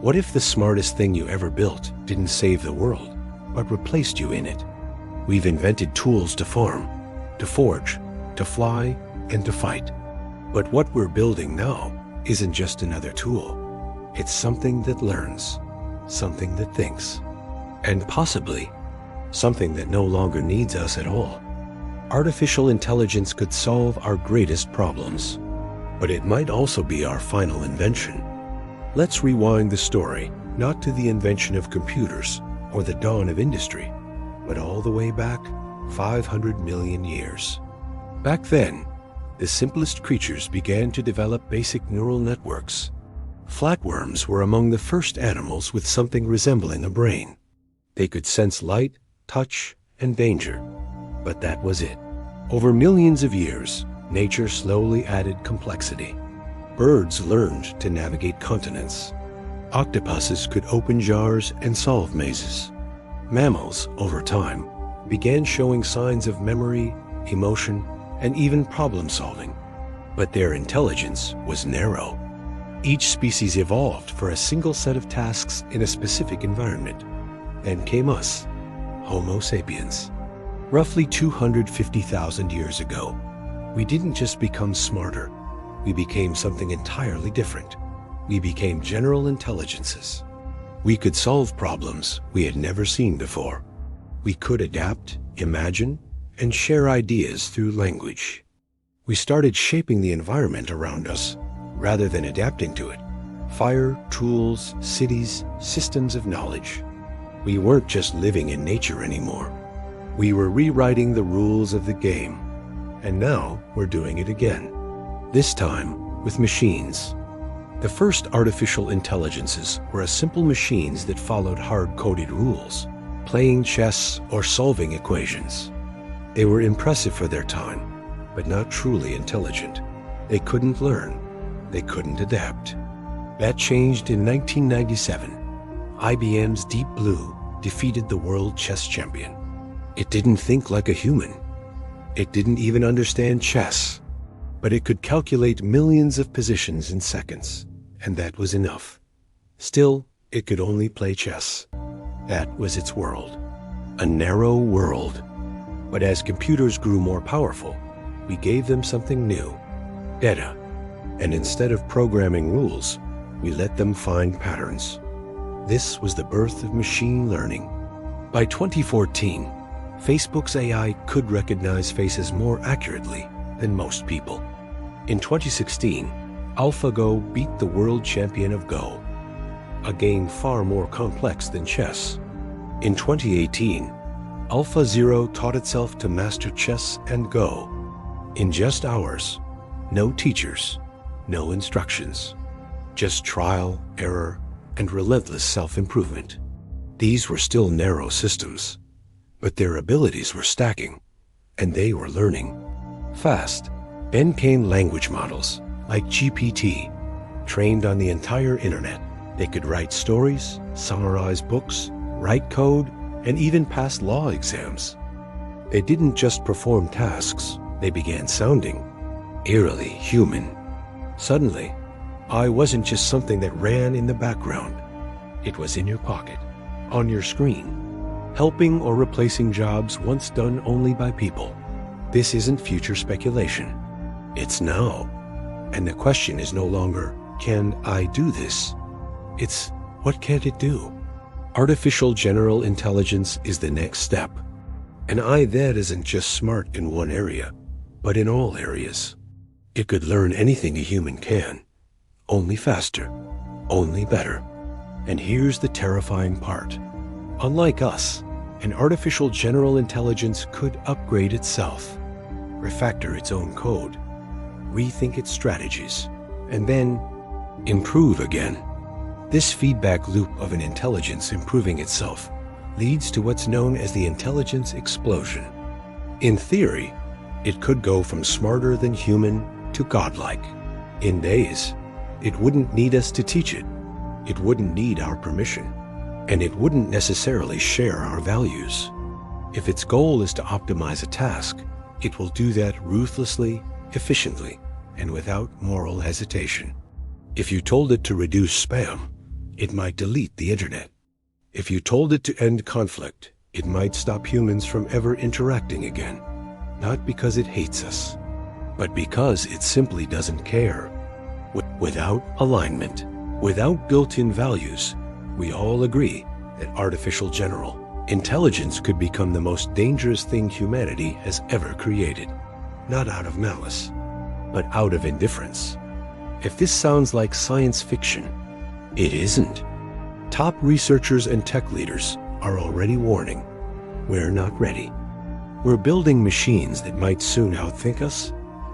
What if the smartest thing you ever built didn't save the world, but replaced you in it? We've invented tools to farm, to forge, to fly, and to fight. But what we're building now isn't just another tool. It's something that learns, something that thinks, and possibly something that no longer needs us at all. Artificial intelligence could solve our greatest problems, but it might also be our final invention. Let's rewind the story, not to the invention of computers or the dawn of industry, but all the way back 500 million years. Back then, the simplest creatures began to develop basic neural networks. Flatworms were among the first animals with something resembling a brain. They could sense light, touch, and danger, but that was it. Over millions of years, nature slowly added complexity. Birds learned to navigate continents. Octopuses could open jars and solve mazes. Mammals, over time, began showing signs of memory, emotion, and even problem-solving. But their intelligence was narrow. Each species evolved for a single set of tasks in a specific environment. Then came us, Homo sapiens. Roughly 250,000 years ago, we didn't just become smarter. We became something entirely different. We became general intelligences. We could solve problems we had never seen before. We could adapt, imagine, and share ideas through language. We started shaping the environment around us rather than adapting to it. Fire, tools, cities, systems of knowledge. We weren't just living in nature anymore. We were rewriting the rules of the game. And now we're doing it again. This time with machines. The first artificial intelligences were simple machines that followed hard-coded rules, playing chess or solving equations. They were impressive for their time, but not truly intelligent. They couldn't learn. They couldn't adapt. That changed in 1997. IBM's Deep Blue defeated the world chess champion. It didn't think like a human. It didn't even understand chess, but it could calculate millions of positions in seconds, and that was enough. Still, it could only play chess. That was its world. A narrow world. But as computers grew more powerful, we gave them something new, data. And instead of programming rules, we let them find patterns. This was the birth of machine learning. By 2014, Facebook's AI could recognize faces more accurately than most people. In 2016, AlphaGo beat the world champion of Go, a game far more complex than chess. In 2018, AlphaZero taught itself to master chess and Go. In just hours, no teachers, no instructions, just trial, error, and relentless self-improvement. These were still narrow systems, but their abilities were stacking, and they were learning fast. Then came language models like GPT, trained on the entire internet. They could write stories, summarize books, write code, and even pass law exams. They didn't just perform tasks, they began sounding eerily human. Suddenly, I wasn't just something that ran in the background. It was in your pocket, on your screen, helping or replacing jobs once done only by people. This isn't future speculation. It's now. And the question is no longer, can I do this? It's, what can it do? Artificial general intelligence is the next step. An eye that isn't just smart in one area, but in all areas. It could learn anything a human can, only faster, only better. And here's the terrifying part. Unlike us, an artificial general intelligence could upgrade itself, refactor its own code, rethink its strategies, and then improve again. This feedback loop of an intelligence improving itself leads to what's known as the intelligence explosion. In theory, it could go from smarter than human to godlike. In days, it wouldn't need us to teach it. It wouldn't need our permission, and it wouldn't necessarily share our values. If its goal is to optimize a task, it will do that ruthlessly, efficiently, and without moral hesitation. If you told it to reduce spam, it might delete the internet. If you told it to end conflict, it might stop humans from ever interacting again. Not because it hates us, but because it simply doesn't care. Without alignment, without built-in values, we all agree that artificial general intelligence could become the most dangerous thing humanity has ever created. Not out of malice, but out of indifference. If this sounds like science fiction, it isn't. Top researchers and tech leaders are already warning, we're not ready. We're building machines that might soon outthink us,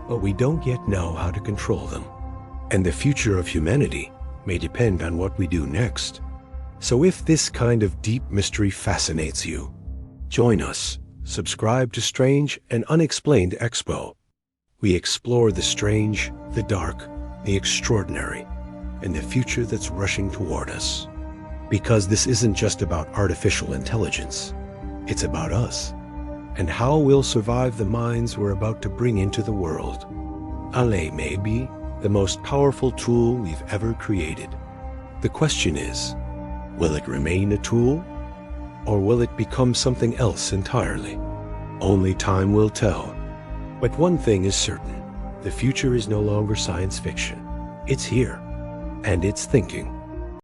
but we don't yet know how to control them. And the future of humanity may depend on what we do next. So if this kind of deep mystery fascinates you, join us. Subscribe to Strange and Unexplained Expo. We explore the strange, the dark, the extraordinary, and the future that's rushing toward us. Because this isn't just about artificial intelligence. It's about us, and how we'll survive the minds we're about to bring into the world. AI may be the most powerful tool we've ever created. The question is, will it remain a tool, or will it become something else entirely? Only time will tell. But one thing is certain, the future is no longer science fiction. It's here, and it's thinking.